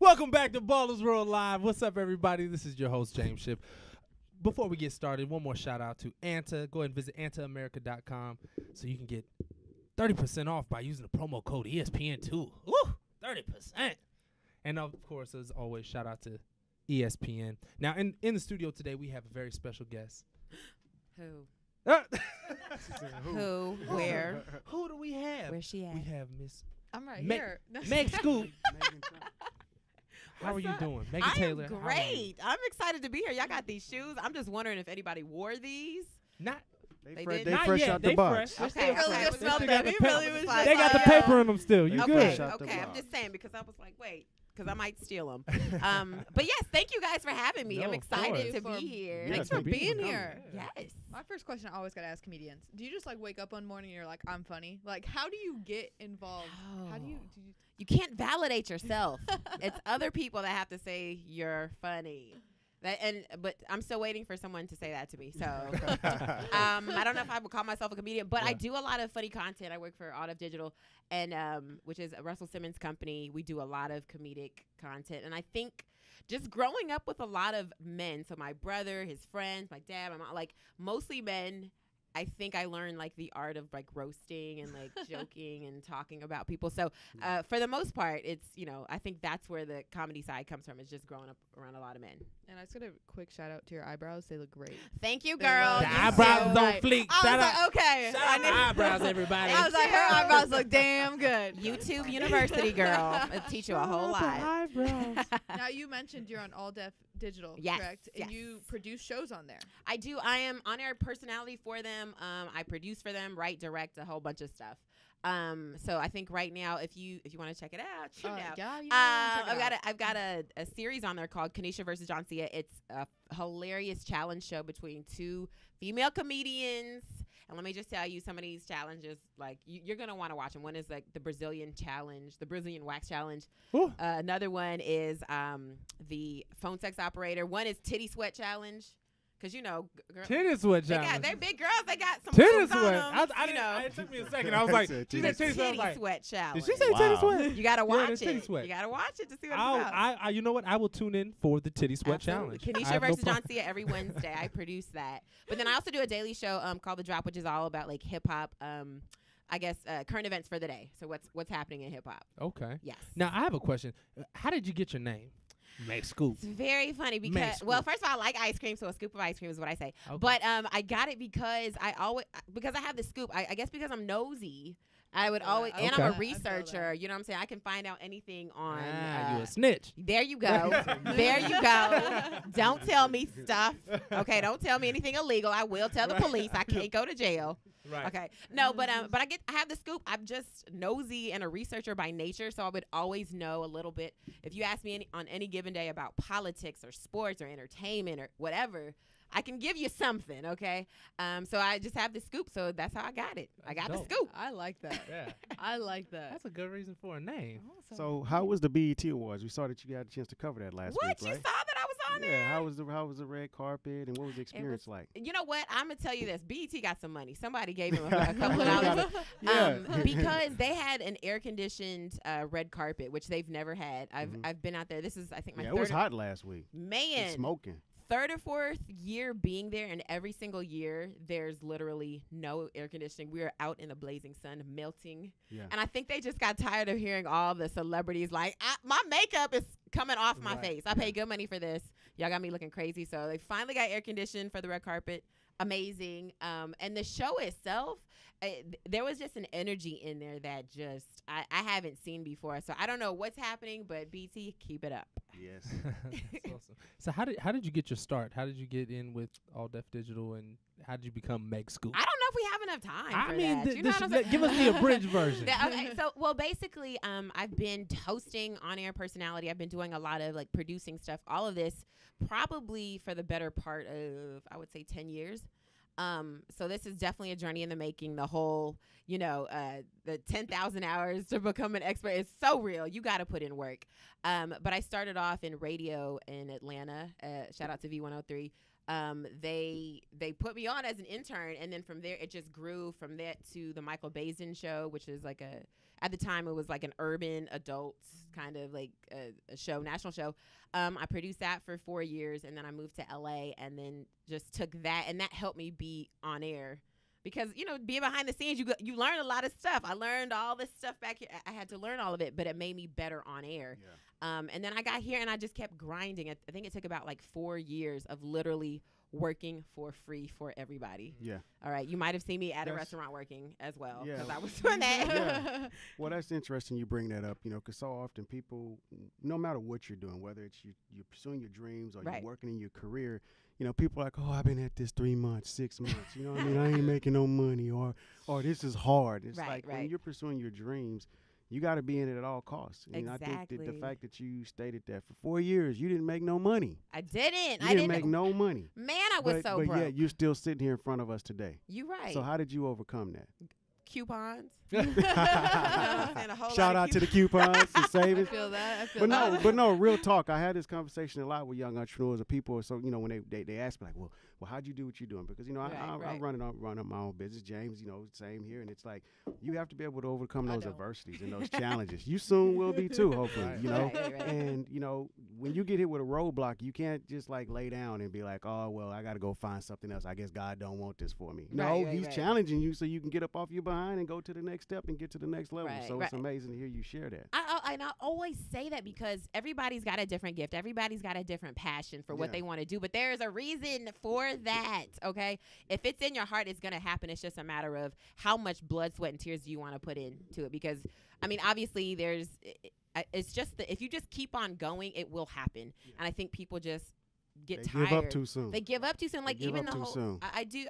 Welcome back to Ballers World Live. What's up, everybody? This is your host, James Ship. Before we get started, one more shout out to Anta. Go ahead and visit antaamerica.com so you can get 30% off by using the promo code ESPN2. Woo! 30%. And of course, as always, shout out to ESPN. Now, in the studio today, we have a very special guest. Who? Who? Where? Who do we have? Where's she at? We have Miss I'm right here. Meg Scoop. How are you doing? Megan Taylor. I'm great. I'm excited to be here. Y'all got these shoes. I'm just wondering if anybody wore these. Not. They did? They Not fresh yet. out They the box. fresh. Okay, Really okay. good smell, They got baby. the Really pepper. was Like, They got the yeah. paper in them still. You Okay, good? Shut the okay. I'm box. just saying because I was like, wait, because I might steal them. But yes, thank you guys for having me. No, I'm of excited course. to be here. Yeah, Thanks for for being being here. Yes. My first question I always got to ask comedians. Do you just like wake up one morning and you're like, I'm funny? Like, how do you get involved? How do you You can't validate yourself. It's other people that have to say you're funny. But I'm still waiting for someone to say that to me. So I don't know if I would call myself a comedian, but I do a lot of funny content. I work for All Def Digital, and which is a Russell Simmons company. We do a lot of comedic content, and I think just growing up with a lot of men, so my brother, his friends, my dad, my mom, like mostly men. I think I learned like the art of like roasting and like joking and talking about people. So for the most part, it's, I think that's where the comedy side comes from. It's just growing up around a lot of men. And I just got a quick shout out to your eyebrows. They look great. Thank you, They girl. look The You eyebrows so don't right. fleek. I Shout was out. like, okay. Shout out the eyebrows, everybody. I was like, her eyebrows look damn good. YouTube University, girl. It'll teach you a whole lot. Eyebrows. Now, you mentioned you're on All Def Digital, Yes, correct? yes. And you produce shows on there. I do. I am on-air personality for them. I produce for them, write, direct, a whole bunch of stuff. So I think right now, if you want to check it out, check it out. Yeah, I've got a series on there called Kanisha versus John Cena. It's a hilarious challenge show between two female comedians. And let me just tell you, some of these challenges, like you're gonna want to watch them. One is like the Brazilian challenge, the Brazilian wax challenge. Another one is the phone sex operator. One is titty sweat challenge. Cause Titty sweat they're challenge. big girls. They got some Titty moves on sweat. them, It took me a second. I was like, she said titty sweat. I was like, sweat challenge. did she say titty sweat? You gotta watch the titty it. sweat. You gotta watch it to see what it's about. You know what? I will tune in for the titty sweat Absolutely. challenge. I Kanisha have no versus John problem. Cena every Wednesday. I produce that. But then I also do a daily show called The Drop, which is all about like hip hop. I guess current events for the day. So what's happening in hip hop? Okay. Yes. Now I have a question. How did you get your name? Meg Scoop. It's very funny Meg because, Scoop. well, first of all, I like ice cream, so a scoop of ice cream is what I say. Okay. But I got it because because I have the scoop. I guess because I'm nosy. I would always, and Okay. I'm I a researcher. You know what I'm saying? I can find out anything on. You a snitch. There you go. There you go. Don't tell me stuff. Okay, don't tell me anything illegal. I will tell the police. I can't go to jail. Right. Okay. No, but I have the scoop. I'm just nosy and a researcher by nature, so I would always know a little bit. If you ask me on any given day about politics or sports or entertainment or whatever, I can give you something, okay? So I just have the scoop, so that's how I got it. I got dope. the scoop. I like that. Yeah. I like that. That's a good reason for a name. So how was the BET Awards? We saw that you got a chance to cover that last What? week, You right? saw that I was on there? Yeah. How was the red carpet and what was the experience like? You know what? I'm gonna tell you this. BET got some money. Somebody gave him a couple of dollars Yeah. because they had an air conditioned red carpet, which they've never had. I've been out there. This is I think my Yeah, third it was hot last week. man It's smoking. third or fourth year being there, and every single year there's literally no air conditioning. We are out in the blazing sun, melting. Yeah. And I think they just got tired of hearing all the celebrities like, my makeup is coming off my Right. face. I paid good money for this. Y'all got me looking crazy. So they finally got air conditioned for the red carpet. Amazing. And the show itself, there was just an energy in there that just I haven't seen before. So I don't know what's happening, but BT, keep it up. Yes. That's awesome. So how did you get your start? How did you get in with All Def Digital, and how did you become Meg Scoop? I don't know if we have enough time for that. You know what I'm saying? give us the abridged version. Okay, so basically, I've been hosting on-air personality. I've been doing a lot of like producing stuff. All of this probably for the better part of, I would say, 10 years. So this is definitely a journey in the making. The whole, the 10,000 hours to become an expert is so real. You got to put in work. But I started off in radio in Atlanta. Shout out to V103. they put me on as an intern, and then from there it just grew from that to the Michael Bazin show, which is like at the time it was like an urban adults kind of like a show, national show. I produced that for 4 years, and then I moved to LA, and then just took that, and that helped me be on air. Because, being behind the scenes, you learn a lot of stuff. I learned all this stuff back here. I had to learn all of it, but it made me better on air. Yeah. And then I got here, and I just kept grinding. I think it took about like 4 years of literally working for free for everybody. Yeah. All right. You might have seen me at a restaurant working as well, because I was doing that. Yeah. Well, that's interesting you bring that up, because so often people, no matter what you're doing, whether it's you're pursuing your dreams or you're working in your career, people are like, oh, I've been at this 3 months, 6 months. You know what I mean? I ain't making no money, or this is hard. It's when you're pursuing your dreams, you got to be in it at all costs. And I think that the fact that you stated that for 4 years, you didn't make no money. I didn't. You didn't make no money. Man, I was so broke. But yet you're still sitting here in front of us today. You're right. So how did you overcome that? Coupons. Shout out to the coupons and savings. I feel that. But no, real talk. I had this conversation a lot with young entrepreneurs or people. So when they ask me like, well, how'd you do what you're doing? Because I run up my own business. James, same here, and it's like you have to be able to overcome those adversities and those challenges. You soon will be too, hopefully. Right. And when you get hit with a roadblock, you can't just like lay down and be like, oh well, I got to go find something else. I guess God don't want this for me. No, He's challenging you so you can get up off your behind and go to the next step and get to the next level. It's amazing to hear you share that. I always say that because everybody's got a different gift. Everybody's got a different passion for what they want to do. But there's a reason for that, okay? If it's in your heart, it's going to happen. It's just a matter of how much blood, sweat, and tears do you want to put into it. Because, obviously it's just if you just keep on going, it will happen. Yeah. And I think people just get tired. Give up too soon. They give up too soon. Like even the whole,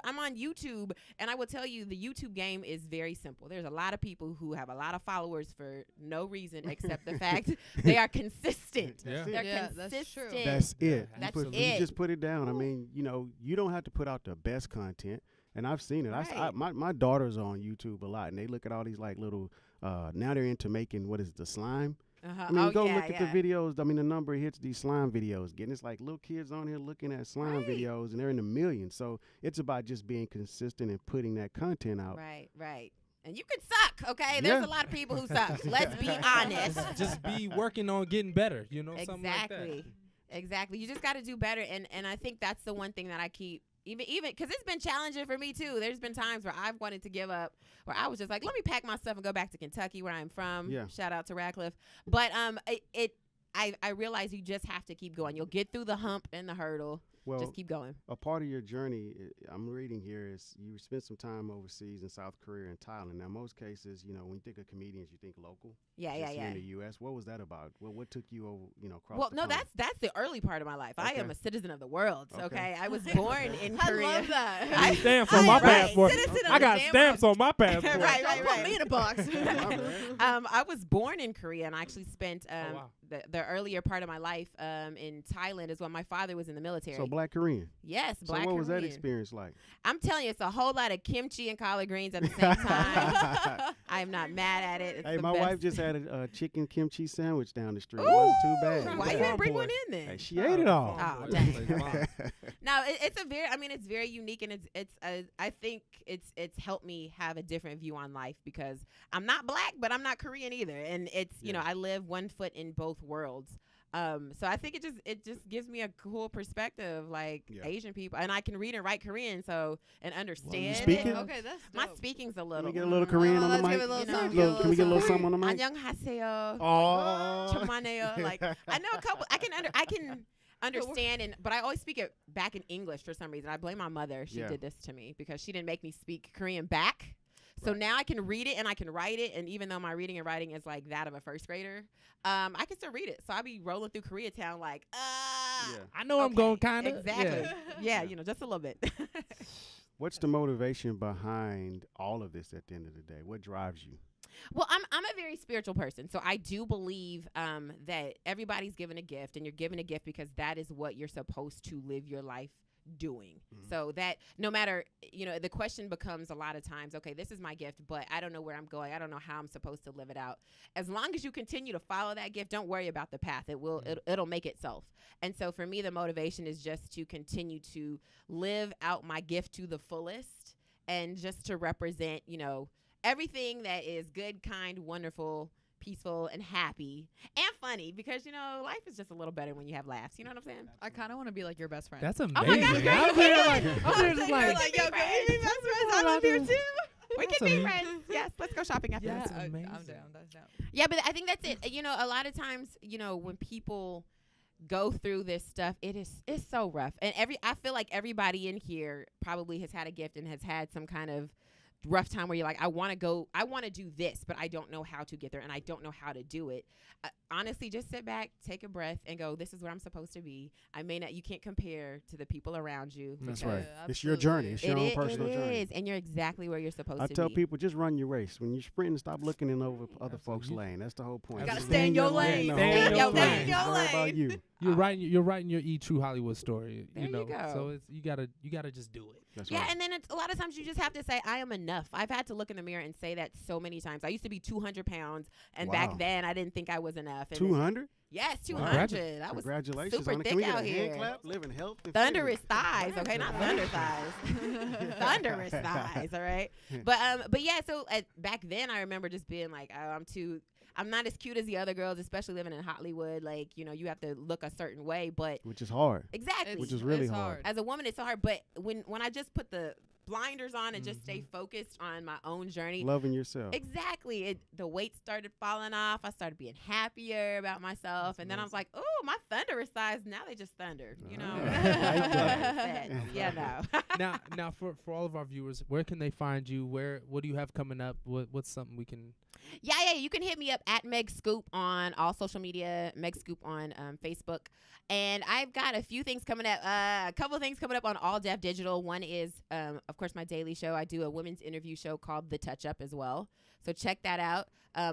I'm on YouTube, and I will tell you the YouTube game is very simple. There's a lot of people who have a lot of followers for no reason except the fact they are consistent. Yeah. They're consistent. That's true. That's it. You just put it down. You don't have to put out the best content. And I've seen it. Right. My daughter's on YouTube a lot, and they look at all these like little. Now they're into making the slime. Go look at the videos. The number of hits these slime videos getting. It's like little kids on here looking at slime videos, and they're in the millions. So it's about just being consistent and putting that content out. Right. And you can suck, okay? There's a lot of people who suck. Let's be honest. Just be working on getting better, something like that. Exactly. You just got to do better. And I think that's the one thing that I keep. Even because it's been challenging for me too. There's been times where I've wanted to give up, where I was just like, let me pack my stuff and go back to Kentucky, where I'm from. Yeah. Shout out to Radcliffe. But I realize you just have to keep going. You'll get through the hump and the hurdle. Well, just keep going. A part of your journey, I'm reading here, is you spent some time overseas in South Korea and Thailand. Now, most cases, when you think of comedians, you think local. Yeah. In the U.S., what was that about? Well, what took you over, across? Well, no, that's the early part of my life. Okay. I am a citizen of the world. Okay, I was born in Korea. I love that. I got stamps on my passport. I got stamps on my passport. right. Put me in a box. I was born in Korea, and I actually spent the earlier part of my life in Thailand is when my father was in the military. So Black Korean. Yes, Black Korean. So what was that experience like? I'm telling you, it's a whole lot of kimchi and collard greens at the same time. I'm not mad at it. It's my wife just had a chicken kimchi sandwich down the street. Ooh, it wasn't too bad. Why you didn't bring one in then? Hey, she ate it all. Oh, dang. No, it's a very. it's very unique, and I think it's helped me have a different view on life because I'm not Black, but I'm not Korean either, and it's I live one foot in both worlds. So I think it just gives me a cool perspective, like Asian people, and I can read and write Korean, and understand. Well, you speaking? Okay, that's dope. My speaking's a little. Can we get a little Korean on the mic? Can we get a little something on the mic? 안녕하세요. Chamaneo. Like I know a couple. I can understand, but I always speak it back in English for some reason. I blame my mother. She did this to me because she didn't make me speak Korean back. So now I can read it and I can write it, and even though my reading and writing is like that of a first grader, I can still read it. So I be rolling through Koreatown like, I know I'm going kind of. Exactly. Yeah, just a little bit. What's the motivation behind all of this at the end of the day? What drives you? Well, I'm a very spiritual person, so I do believe that everybody's given a gift, and you're given a gift because that is what you're supposed to live your life doing. So that no matter, the question becomes a lot of times, okay, this is my gift, but I don't know where I'm going. I don't know how I'm supposed to live it out. As long as you continue to follow that gift, don't worry about the path. It'll make itself. And so for me, the motivation is just to continue to live out my gift to the fullest and just to represent, everything that is good, kind, wonderful, peaceful, and happy, and funny, because life is just a little better when you have laughs. You know what I'm saying? I kind of want to be like your best friend. That's amazing. Oh my gosh, great. I'm here just like, yo, can we be best friends? I love you too. We can be friends. Yes, let's go shopping after Yeah, this. that's amazing. I'm down. That's down. Yeah, but I think that's it. A lot of times, when people go through this stuff, it's so rough. And I feel like everybody in here probably has had a gift and has had some kind of rough time where you're like, I want to do this, but I don't know how to get there and I don't know how to do it. Honestly, just sit back, take a breath, and go, this is where I'm supposed to be. You can't compare to the people around you. That's right. Yeah, It's your journey. It's your own personal journey. It is, and you're exactly where you're supposed to I be. tell people, just run your race. When you're sprinting, stop looking in over other folks' lane. That's the whole point. You gotta Just stay in your lane. Stay in your lane. Don't worry about you. You're writing your True Hollywood story. There you go. So you gotta just do it. That's Yeah, right. and then a lot of times you just have to say, I am enough. I've had to look in the mirror and say that so many times. I used to be 200 pounds, and Wow. back then I didn't think I was enough. And 200? Yes, Wow. 200. I was Congratulations super on it. thick Can we get out a here. hand clap? Living health and Thunderous fitness. thighs, okay, not thunder thighs. Thunderous thighs, all right. But yeah. So back then, I remember just being like, oh, I'm not as cute as the other girls, especially living in Hollywood. Like, you have to look a certain way, but Which is hard. exactly. Which is really It's hard. As a woman, it's so hard. But when I just put the blinders on and just stay focused on my own journey. Loving yourself. Exactly. The weight started falling off. I started being happier about myself. And then I was like, oh, my thunderous thighs, now they just thunder. You know? Yeah, no. now for all of our viewers, where can they find you? What do you have coming up? What's something we can? Yeah. You can hit me up at Meg Scoop on all social media, Meg Scoop on Facebook. And I've got a few things coming up, a couple of things coming up on All Def Digital. One is, of course, my daily show. I do a women's interview show called The Touch Up as well. So check that out.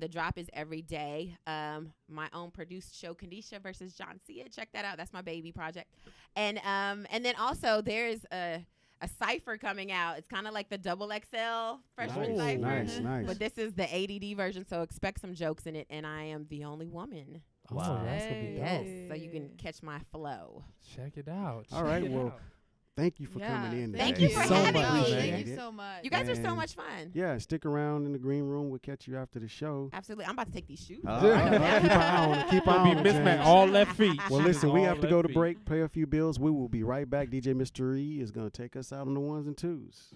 The drop is every day. My own produced show, Kandisha versus John Cia. Check that out. That's my baby project. And then also there's a cipher coming out. It's kind of like the double XL freshman cipher. Nice. But this is the ADD version, so expect some jokes in it. And I am the only woman. Wow, that's gonna be dope. Yes, so you can catch my flow. Check it out. All right, Check it well, out. Thank you for coming in. Thank today. you for so having much, me. man. Thank you so much. You guys are so And much fun. Yeah, stick around in the green room. We'll catch you after the show. Absolutely. I'm about to take these shoes. All right. Keep an eye on it. Keep an eye Be on it, mismatched, James. all left feet. Well, listen, we All have to left go to feet. break, pay a few bills. We will be right back. DJ Mr. E is going to take us out on the ones and twos.